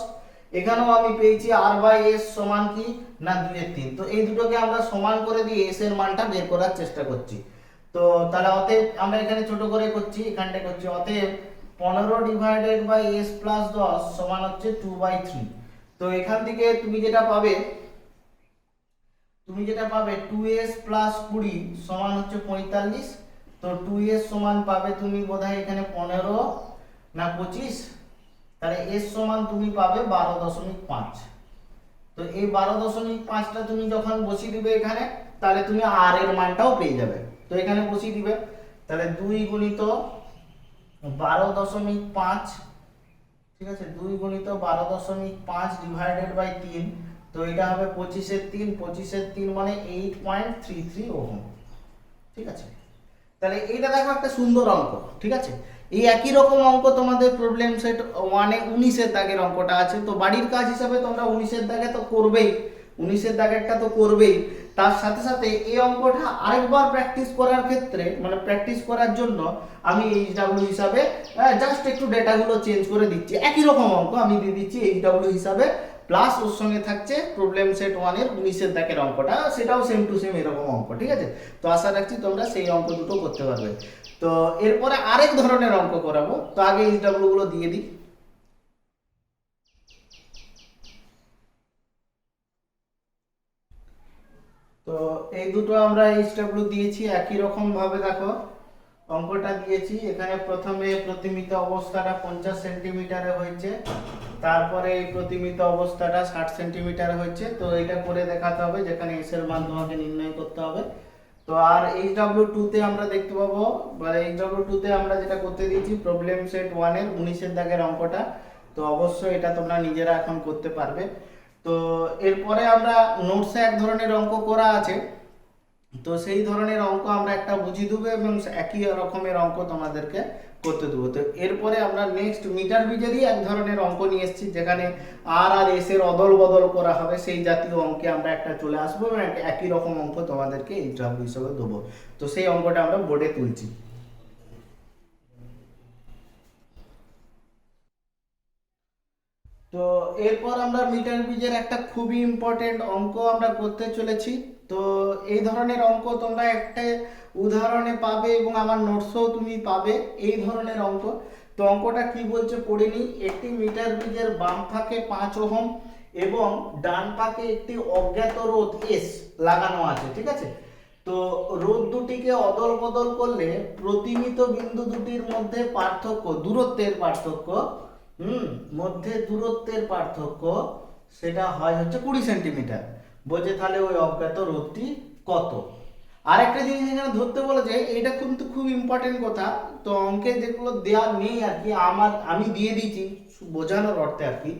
এখানেও আমি পেয়েছি r/s সমান কি না 2/3। তো এই দুটোকে আমরা সমান করে দিয়ে s এর মানটা বের করার চেষ্টা করছি। তো তো তাহলে অতএব আমরা এখানে ছোট করে করছি, এখানটা করছি, অতএব 15 ডিভাইডেড বাই s প্লাস 10 সমান হচ্ছে 2/3। তো এখান থেকে তুমি যেটা পাবে 2s প্লাস 20 সমান হচ্ছে 45। তো 2s সমান পাবে তুমি বোধহয় এখানে 15 না 25, তাহলে s সমান তুমি পাবে 12.5। তো এই 12.5টা তুমি যখন বসিয়ে দিবে এখানে, তাহলে তুমি r এর মানটাও পেয়ে যাবে। তো এখানে বসিয়ে দিবে, তাহলে 2 গুণিত 12.5, ঠিক আছে, 2 গুণিত 12.5 ডিভাইডেড বাই 3। তো এটা হবে 25 এর 3 মানে 8.33 ওহম। ঠিক আছে, তাহলে এইটা দেখো একটা সুন্দর অঙ্ক। ঠিক আছে, এই একই রকম অঙ্ক তোমাদের প্রবলেম সেট 1-এ 19-এর দাগের অঙ্কটা আছে। তো বাড়ির কাজ হিসাবে তোমরা 19-এর দাগে তো করবেই, 19-এর দাগেরটা তো করবেই, তার সাথে সাথে এই অঙ্কটা আরেকবার প্র্যাকটিস করার ক্ষেত্রে, মানে প্র্যাকটিস করার জন্য আমি এইচডব্লিউ হিসাবে জাস্ট একটু ডেটাগুলো চেঞ্জ করে দিচ্ছি। একই রকম অঙ্ক আমি দিয়ে দিচ্ছি এইচডব্লিউ হিসাবে, প্লাস ওর সঙ্গে থাকছে প্রবলেম সেট 1-এর 19-এর দাগের অঙ্কটা, সেটাও সেম টু সেম এরকম অঙ্ক। ঠিক আছে, তো আশা রাখছি তোমরা সেই অঙ্ক দুটো করতে পারবে। তো এরপরে আরেক ধরনের অঙ্ক করাবো, তো আগে এইচডব্লিউ গুলো দিয়ে দিই। তো এই দুটো আমরা এইচডব্লিউ দিয়েছি একই রকম ভাবে। দেখো অঙ্কটা দিয়েছি, এখানে প্রথমে প্রতিমিত অবস্থাটা 50 সেন্টিমিটারে হয়েছে, তারপরে এই প্রতিমিত অবস্থাটা 60 সেন্টিমিটারে হয়েছে। তো এটা করে দেখাতে হবে, যেখানে এস এর মান তোমাকে নির্ণয় করতে হবে। তো আর এইচডব্লিউ2 তে আমরা দেখতে পাবো, মানে এইচডব্লিউ2 তে আমরা যেটা করতে দিয়েছি প্রবলেম সেট 1-এর 19-এর দাগের অঙ্কটা। তো অবশ্যই এটা তোমরা নিজেরা এখন করতে পারবে। তো এরপরে আমরা নোটসে এক ধরনের অঙ্ক করা আছে, তো সেই ধরনের অঙ্ক আমরা একটা বুঝিয়ে দেবো এবং একই রকমের অঙ্ক তোমাদেরকে করতে দেবো। তো এরপরে আমরা নেক্সট মিটার বিজেরই এক ধরনের অঙ্ক নিয়ে এসেছি, যেখানে আর আর এস এর অদল বদল করা হবে, সেই জাতীয় অঙ্কে আমরা একটা চলে আসবো এবং একই রকম অঙ্ক তোমাদেরকে এইচডব্লিউ হিসেবে দেবো। তো সেই অঙ্কটা আমরা বোর্ডে তুলছি। তো এরপর আমরা মিটার বিজের একটা খুবই ইম্পর্টেন্ট অঙ্ক আমরা করতে চলেছি। তো এই ধরনের অঙ্ক তোমরা একটা উদাহরণে পাবে এবং আমার নোটসেও তুমি পাবে এই ধরনের অঙ্ক। তো অঙ্কটা কি বলছে পড়ে নিই। একটি মিটার বিজের বাম ফাঁকে 5 ওহম এবং ডান পাকে একটি অজ্ঞাত রোধ এস লাগানো আছে। ঠিক আছে, তো রোধ দুটিকে অদল বদল করলে প্রতিমিত বিন্দু দুটির মধ্যে পার্থক্য, দূরত্বের পার্থক্য, মধ্যে দূরত্বের পার্থক্য সেটা হয় হচ্ছে 20 সেন্টিমিটার। বলছে তাহলে ওই অজ্ঞাত রোধটি কত। আর একটা জিনিস এখানে ধরতে বলেছে, এটা কিন্তু খুব ইম্পর্টেন্ট কথা। তো অঙ্কে যেগুলো দেওয়া নেই আর কি, আমি দিয়ে দিয়েছি বোঝানোর অর্থে আর কি,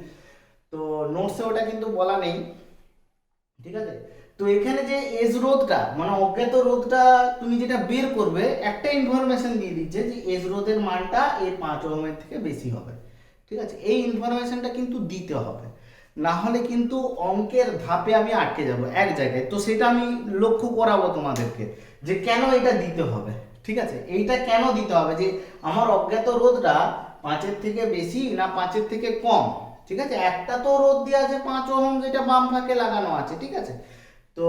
তো নোটসে ওটা কিন্তু বলা নেই। ঠিক আছে, তো এখানে যে এজ রোধটা মানে অজ্ঞাত রোধটা তুমি যেটা বের করবে, একটা ইনফরমেশন দিয়ে দিচ্ছে যে এজ রোধের মানটা এর 5 ওহমের থেকে বেশি হবে। ঠিক আছে, এই ইনফরমেশনটা কিন্তু দিতে হবে, না হলে কিন্তু অঙ্কের ধাপে আমি আটকে যাব এক জায়গায়। তো সেটা আমি লক্ষ্য করাবো তোমাদেরকে যে কেন এটা দিতে হবে। ঠিক আছে, এইটা কেন দিতে হবে, যে আমার অজ্ঞাত রোধটা 5-এর থেকে বেশি না 5-এর থেকে কম। ঠিক আছে, একটা তো রোধ দেওয়া আছে 5 ওহম, যেটা বাম ফাঁকে লাগানো আছে। ঠিক আছে, তো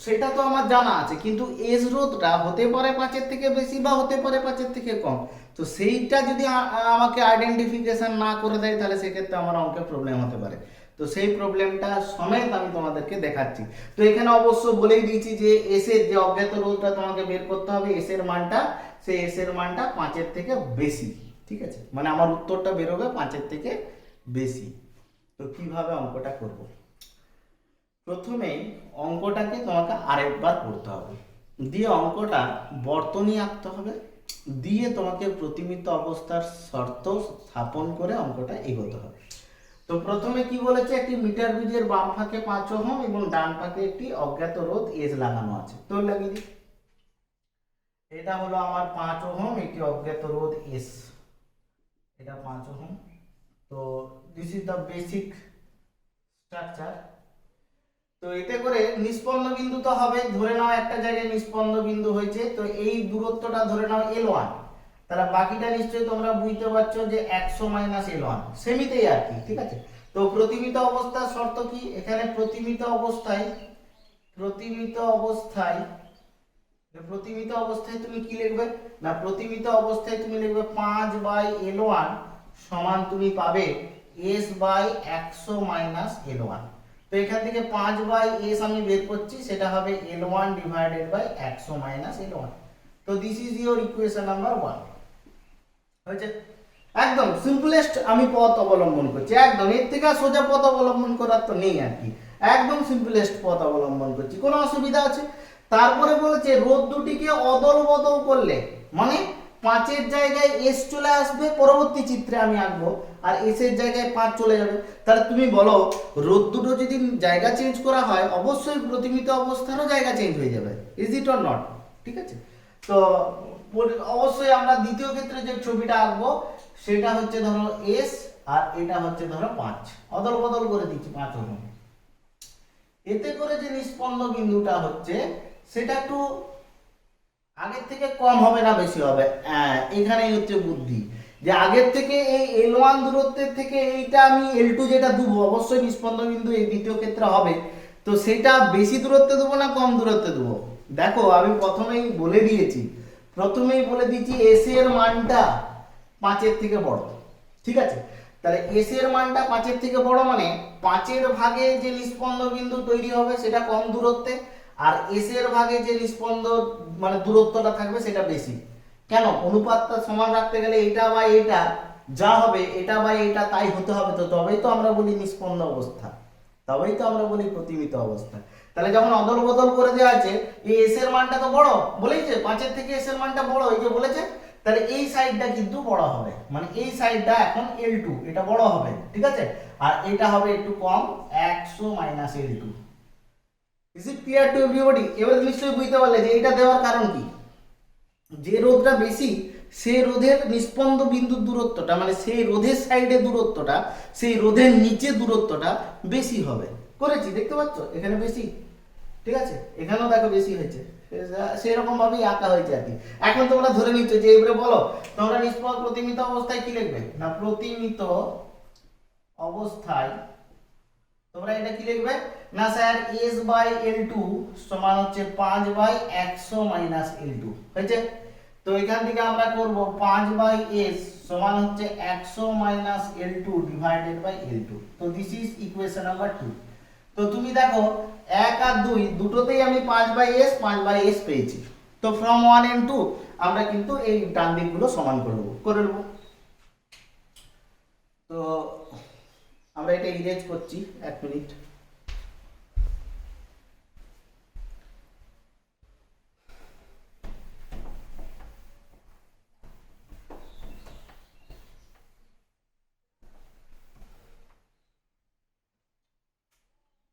সেটা তো আমার জানা আছে, কিন্তু এজ রোধটা হতে পারে 5-এর থেকে বেশি বা হতে পারে 5-এর থেকে কম। তো সেইটা যদি আমাকে আইডেন্টিফিকেশন না করে দেয়, তাহলে সেক্ষেত্রে আমার অঙ্কে প্রবলেম হতে পারে। তো সেই প্রবলেমটা সমেত আমি তোমাদেরকে দেখাচ্ছি। তো এখানে অবশ্য বলেই দিয়েছি যে এস এর যে অজ্ঞাত রোধটা তোমাকে বের করতে হবে, এস এর মানটা, সেই এস এর মানটা 5-এর থেকে বেশি। ঠিক আছে, মানে আমার উত্তরটা বেরোবে 5-এর থেকে বেশি। তো কিভাবে অঙ্কটা করব, প্রথমেই অঙ্কটাকে তোমাকে আরেকবার পড়তে হবে, দিয়ে অঙ্কটা বর্তনী আঁকতে হবে, দিয়ে তোমাকে প্রতিমিত অবস্থার শর্ত স্থাপন করে অঙ্কটা এগোতে হবে। তো প্রথমে কি বলেছে, একটি মিটার বিজের বাম ফাঁকে 5 ওহম এবং ডান ফাঁকে একটি অজ্ঞাত রোধ এস লাগানো আছে। তো লাগিয়ে দিই, এটা হলো আমার 5 ওহম, একটি অজ্ঞাত রোধ এস, এটা 5 ওহম। তো this is the basic structure. তো এতে করে নিষ্পন্ন বিন্দু তো হবে, ধরে নাও একটা জায়গায় নিষ্পন্ন বিন্দু হয়েছে, তো এই দূরত্বটা ধরে নাও L1, তাহলে বাকিটা নিশ্চয়ই তোমরা বুঝতে পারছো যে 100 - L1 সেমিতেই আর কি। ঠিক আছে, তো প্রতিমিত অবস্থার শর্ত কি, এখানে প্রতিমিত অবস্থায় প্রতিমিত অবস্থায় তুমি কি লিখবে না, প্রতিমিত অবস্থায় তুমি লিখবে 5/L1 সমান তুমি পাবে S/100 মাইনাস L1। তো এখান থেকে 5/S আমি বের করছি, সেটা হবে L1 divided by 100 minus L1। তো this is your equation number 1 হয়েছে। একদম সিম্পলেস্ট আমি পথ অবলম্বন করছি, একদম এর থেকে সোজা পথ অবলম্বন করার তো নেই আর কি, একদম সিম্পলেস্ট পথ অবলম্বন করছি। কোনো অসুবিধা আছে? তারপরে বলেছে রোধ দুটিকে অদল বদল করলে, মানে 5 এর জায়গায় S চলে আসবে, পরবর্তী চিত্রে আমি আঁকবো, আর S এর জায়গায় 5 চলে যাবে। তাহলে তুমি বলো রোধ দুটো যদি জায়গা চেঞ্জ করা হয়, অবশ্যই প্রতিমিত অবস্থারও জায়গা চেঞ্জ হয়ে যাবে, ইজ ইট অর নট? ঠিক আছে, তো অবশ্যই আমরা দ্বিতীয় ক্ষেত্রে যে ছবিটা আঁকবো সেটা হচ্ছে ধরো S, আর এটা হচ্ছে ধরো 5, অদল বদল করে দিচ্ছি 5 ওহম। এতে করে যে নিষ্পন্ন বিন্দুটা হচ্ছে সেটা একটু আগের থেকে কম হবে না বেশি হবে? এখানেই হচ্ছে বুদ্ধি, যে আগের থেকে এই L1 দূরত্বের থেকে এইটা আমি L2 যেটা দেবো, অবশ্যই নিষ্পন্ন বিন্দু এই দ্বিতীয় ক্ষেত্রে হবে, তো সেটা বেশি দূরত্বে দেবো না কম দূরত্বে দেবো? দেখো আমি প্রথমেই বলে দিয়েছি S এর মানটা 5 এর থেকে বড়, ঠিক আছে? তাহলে S এর মানটা 5 এর থেকে বড় মানে 5 এর ভাগে যে নিষ্পন্ন বিন্দু তৈরি হবে সেটা কম দূরত্বে, আর S এর ভাগে যে নিষ্পন্ন মানে দূরত্বটা থাকবে সেটা বেশি। কেন? অনুপাতটা সমান রাখতে গেলে এটা বা এটা যা হবে এটা বা এটা তাই হতে হবে, তো তবেই তো আমরা বলি নিষ্পন্ন অবস্থা, তবেই তো আমরা বলি প্রতিমিত অবস্থা। তাহলে যখন অদল বদল করে দেওয়া আছে, এই S এর মানটা তো বড় বলেইছে, 5 এর থেকে S এর মানটা বড় এই যে বলেছে, তাহলে এই সাইডটা কিন্তু বড় হবে, মানে এই সাইডটা এখন L2 এটা বড় হবে, ঠিক আছে? আর এটা হবে একটু কম 100 minus L2। Is it clear to everybody? এবার নিশ্চয়ই বুঝতে পারলে যে এটা দেওয়ার কারণ কি, যে রোধটা বেশি সে রোধের নিষ্পন্দ বিন্দুর দূরত্বটা, মানে সেই রোধের সাইডে দূরত্বটা, সেই রোধের নিচে দূরত্বটা বেশি হবে। করেছি দেখতে পাচ্ছ এখানে বেশি, ঠিক আছে? এখানেও দেখো বেশি হয়েছে, সেরকম ভাবেই আঁকা হয়েছে আর কি। এখন তোমরা ধরে নিচ্ছ যে এবারে বলো তোমরা নিষ্পন্দ প্রতিমিত অবস্থায় কি লিখবে না, প্রতিমিত অবস্থায় তোমরা এটা কি লিখবে না স্যার S/L2 সমান হচ্ছে 5/100 মাইনাস L2 হয়েছে। তো এখান থেকে আমরা করব 5/S সমান হচ্ছে 100 minus L2 divided by L2। তো দিস ইজ ইকুয়েশন নাম্বার 2। তো তুমি দেখো 1 আর 2 দুটোতেই আমি 5/S পেয়েছি। তো ফ্রম 1 and 2 আমরা কিন্তু এই ডান দিকগুলো সমান করে নেব। তো আমরা এটা ইরেজ করছি, 1 মিনিট।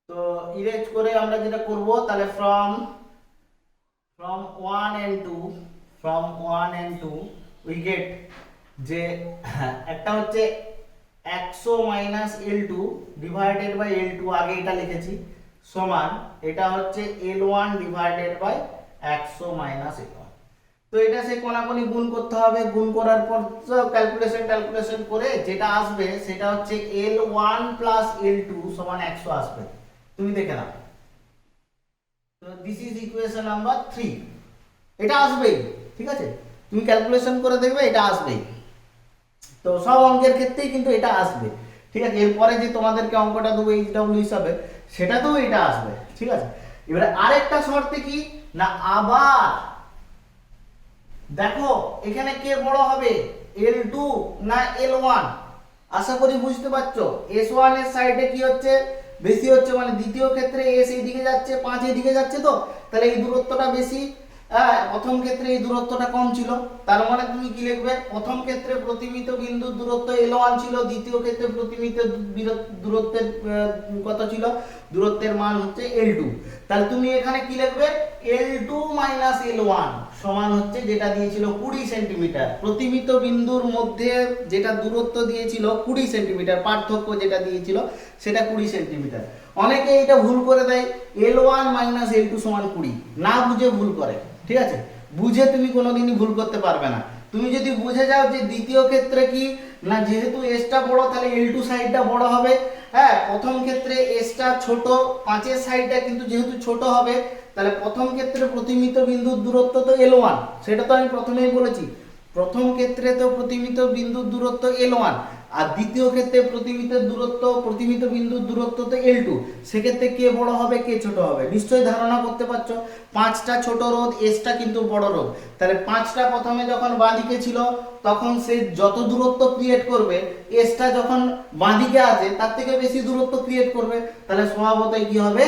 তো ইরেজ করে আমরা যেটা করব, তাহলে ফ্রম 1 and 2 উই গেট যে একটা হচ্ছে 100 minus L2 divided by L2, আগে এটা লিখেছি, সমান এটা হচ্ছে L1 divided by 100 minus L1। তো এটা সে কোনাকুনি গুণ করতে হবে, গুণ করার পর ক্যালকুলেশন করে যেটা আসবে সেটা হচ্ছে L1 প্লাস L2 সমান 100 আসবে, তুমি দেখে নাও। তো দিস ইজ ইকুয়েশন নাম্বার 3, এটা আসবেই, ঠিক আছে? তুমি ক্যালকুলেশন করে দেখবে এটা আসবেই। তো সব অঙ্কের ক্ষেত্রেই কিন্তু এটা আসবে, ঠিক আছে? এরপরে যে তোমাদেরকে অঙ্কটা দেবো HW হিসাবে সেটাতেও এটা আসবে, ঠিক আছে? এবারে আরেকটা শর্তে কি না, আবার দেখো এখানে কে বড় হবে, L2 না L1? আশা করি বুঝতে পারছো। S1 এর সাইডে কি হচ্ছে, বেশি হচ্ছে, মানে দ্বিতীয় ক্ষেত্রে S এই দিকে যাচ্ছে, 5 এই দিকে যাচ্ছে, তো তাহলে এই দূরত্বটা বেশি। প্রথম ক্ষেত্রে এই দূরত্বটা কম ছিল, তার মানে তুমি কি লিখবে, প্রথম ক্ষেত্রে প্রতিমিত বিন্দুর দূরত্ব L1 ছিল, দ্বিতীয় ক্ষেত্রে প্রতিমিত দূরত্বের কত ছিল, দূরত্বের মান হচ্ছে L2। তাহলে তুমি এখানে কি লিখবে, L2 মাইনাস L1 সমান হচ্ছে যেটা দিয়েছিল 20 সেন্টিমিটার, প্রতিমিত বিন্দুর মধ্যে যেটা দূরত্ব দিয়েছিল 20 সেন্টিমিটার, পার্থক্য যেটা দিয়েছিল সেটা 20 সেন্টিমিটার। অনেকে এটা ভুল করে দেয়, L1 মাইনাস L2 সমান 20, না বুঝে ভুল করে, ঠিক আছে? বুঝে তুমি কোনোদিনই ভুল করতে পারবে না। তুমি যদি বুঝে যাও যে দ্বিতীয় ক্ষেত্রে কি না, যেহেতু এসটা বড় তাহলে L2 সাইডটা বড় হবে, হ্যাঁ, প্রথম ক্ষেত্রে এসটা ছোট, 5 সাইডটা কিন্তু যেহেতু ছোট হবে, তাহলে প্রথম ক্ষেত্রে প্রতিমিত বিন্দুর দূরত্ব তো L1, সেটা তো আমি প্রথমেই বলেছি। প্রথম ক্ষেত্রে তো প্রতিমিত বিন্দুর দূরত্ব L1, আর দ্বিতীয় ক্ষেত্রে প্রতিমিত বিন্দুর দূরত্ব তো L2। সেক্ষেত্রে কে বড় হবে কে ছোট হবে নিশ্চয়ই ধারণা করতে পারছো। 5টা ছোট রোধ, এসটা কিন্তু বড় রোধ, তাহলে 5টা প্রথমে যখন বাঁদিকে ছিল তখন সে যত দূরত্ব ক্রিয়েট করবে, এসটা যখন বাঁদিকে আসে তার থেকে বেশি দূরত্ব ক্রিয়েট করবে, তাহলে স্বভাবতই কি হবে,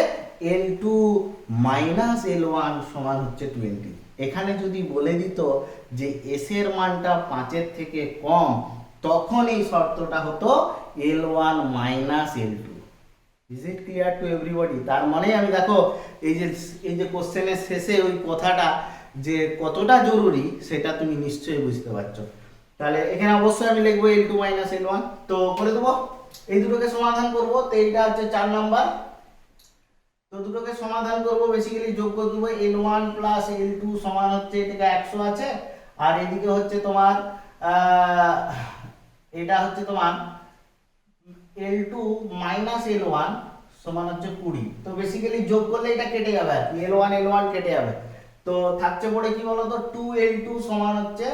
L2 মাইনাস L1 সমান হচ্ছে 20। এখানে যদি বলে দিত যে এস এর মানটা 5-এর থেকে কম, তখন এই শর্তটা হতো L1 minus L2। Is it clear to everybody? তার মানে আমি দেখো এই যে কোশ্চেনের শেষে ওই কথাটা যে কতটা জরুরি সেটা তুমি নিশ্চয়ই বুঝতে পারছো। তাহলে এখানে অবশ্যই আমি লিখবো L2 মাইনাস L1। তো করে দেবো, এই দুটোকে সমাধান করব। তো এইটা হচ্ছে 4 নাম্বার। তো দুটোকে সমাধান করব, বেসিক্যালি যোগ করে দেবো। L1 প্লাস L2 সমান হচ্ছে, এদিকে 100 আছে আর এদিকে হচ্ছে তোমার এটা হচ্ছে তোমার L2 মাইনাস L1 সমান হচ্ছে 20। তো বেসিক্যালি যোগ করলে এটা কেটে যাবে আর কি, L1 কেটে যাবে। তো থাকছে পড়ে কি বলো তো, 2L2 সমান হচ্ছে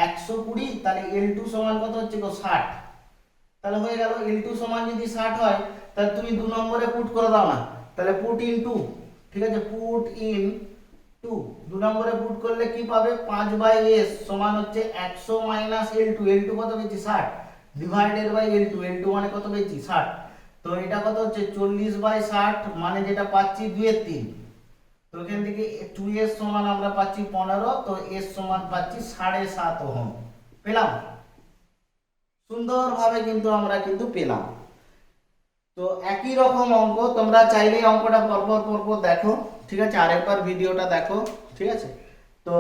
120। তাহলে L2 সমান কত হচ্ছে গো 60। তাহলে হয়ে গেল, L2 সমান যদি 60 হয় তাহলে তুমি 2 নম্বরে পুট করে দাও না, তাহলে পুট ইন 2, ঠিক আছে, পুট ইন 2। 2 নম্বরে পুট করলে কি পাবে, 5/s সমান হচ্ছে 100 মাইনাস L2। L2 কত পেয়েছি 60, ডিভাইডেড বাই L2। L2 মানে কত পেয়েছি 60। তো এটা কত হচ্ছে 40/60, মানে যেটা পাচ্ছি 2/3। তো এখান থেকে 2s সমান আমরা পাচ্ছি 15, তো s সমান পাচ্ছি 7.5 ওহম। পেলাম সুন্দরভাবে, কিন্তু আমরা কিন্তু পেলাম। তো একই রকম অঙ্ক, তোমরা চাইলে অঙ্কটা পরপর দেখো, ঠিক আছে, আরেকবার ভিডিওটা দেখো, ঠিক আছে। তো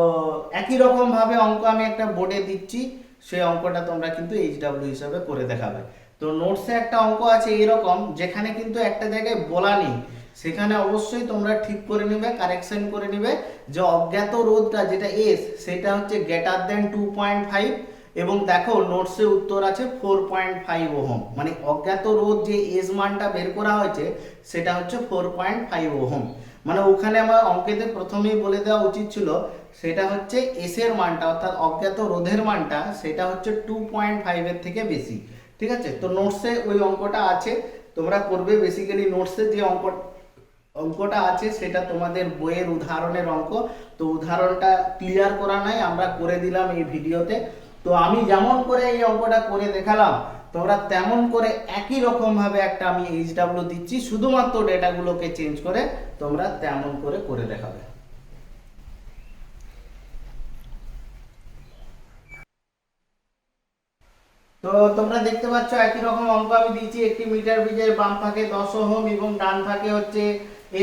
একই রকম ভাবে অঙ্ক আমি একটা বোর্ডে দিচ্ছি, সেই অঙ্কটা তোমরা কিন্তু HW হিসাবে করে দেখাবে। তো নোটসে একটা অঙ্ক আছে এরকম, যেখানে কিন্তু একটা জায়গায় বলা নেই, সেখানে অবশ্যই তোমরা ঠিক করে নেবে, কারেকশন করে নেবে যে অজ্ঞাত রোধটা যেটা S সেটা হচ্ছে গ্রেটার দেন 2.5, এবং দেখো নোটসে উত্তর আছে 4.5 ওহম, মানে অজ্ঞাত রোধ যে এস মানটা বের করা হয়েছে সেটা হচ্ছে 4.5 ওহম। মানে ওখানে আমার অঙ্কেতে প্রথমেই বলে দেওয়া উচিত ছিল, সেটা হচ্ছে এস এর মানটা অর্থাৎ অজ্ঞাত রোধের মানটা সেটা হচ্ছে 2.5 এর থেকে বেশি, ঠিক আছে। তো নোটসে ওই অঙ্কটা আছে, তোমরা করবে। বেসিক্যালি নোটসে যে অঙ্কটা আছে সেটা তোমাদের বইয়ের উদাহরণের অঙ্ক, তো উদাহরণটা ক্লিয়ার করা নাই, আমরা করে দিলাম এই ভিডিওতে। তো আমি যেমন করে এই অঙ্কটা করে দেখালাম, তোমরা তেমন করে একই রকম ভাবে একটা আমি HW দিচ্ছি, শুধুমাত্র ডেটাগুলোকে চেঞ্জ করে তোমরা তেমন করে দেখাবে। তো তোমরা দেখতে পাচ্ছ একই রকম অঙ্ক আমি দিয়েছি। একটি মিটার ব্রিজের বাম ফাঁকে 10 ওহম এবং ডান ফাঁকে হচ্ছে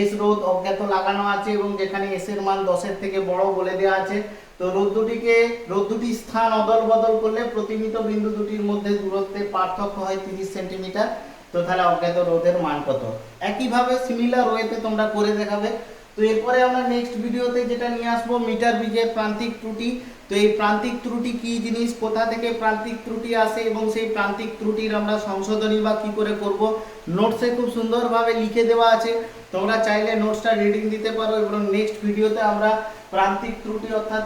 এস রোধ অজ্ঞাত লাগানো আছে, এবং যেখানে এস এর মান 10-এর থেকে বড় বলে দেওয়া আছে। তো রোধ দুটি স্থান অদল বদল করলে প্রতিমিত বিন্দু দুটির মধ্যে দূরত্বের পার্থক্য হয় 30 সেন্টিমিটার। তো তাহলে অজ্ঞাত রোধের মান কত? একইভাবে সিমিলার ওয়েতে তোমরা করে দেখাবে। তো এরপরে আমরা নেক্সট ভিডিওতে যেটা নিয়ে আসবো, মিটার ব্রিজের প্রান্তিক ত্রুটি। তো এই প্রান্তিক ত্রুটি কি জিনিস, কোথা থেকে প্রান্তিক ত্রুটি আসে, এবং সেই প্রান্তিক ত্রুটির আমরা সংশোধনী বা কি করে করব, নোটসে খুব সুন্দরভাবে লিখে দেওয়া আছে। তোমরা চাইলে নোটসটা রিডিং দিতে পারো, এবং নেক্সট ভিডিওতে আমরা প্রান্তিক ত্রুটি অর্থাৎ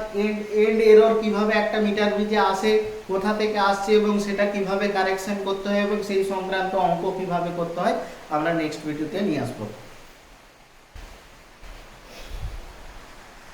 এন্ড এরর কিভাবে একটা মিটার ব্রিজে আসে, কোথা থেকে আসছে এবং সেটা কিভাবে কারেকশন করতে হয়, এবং সেই সংক্রান্ত অঙ্ক কিভাবে করতে হয় আমরা নেক্সট ভিডিওতে নিয়ে আসবো।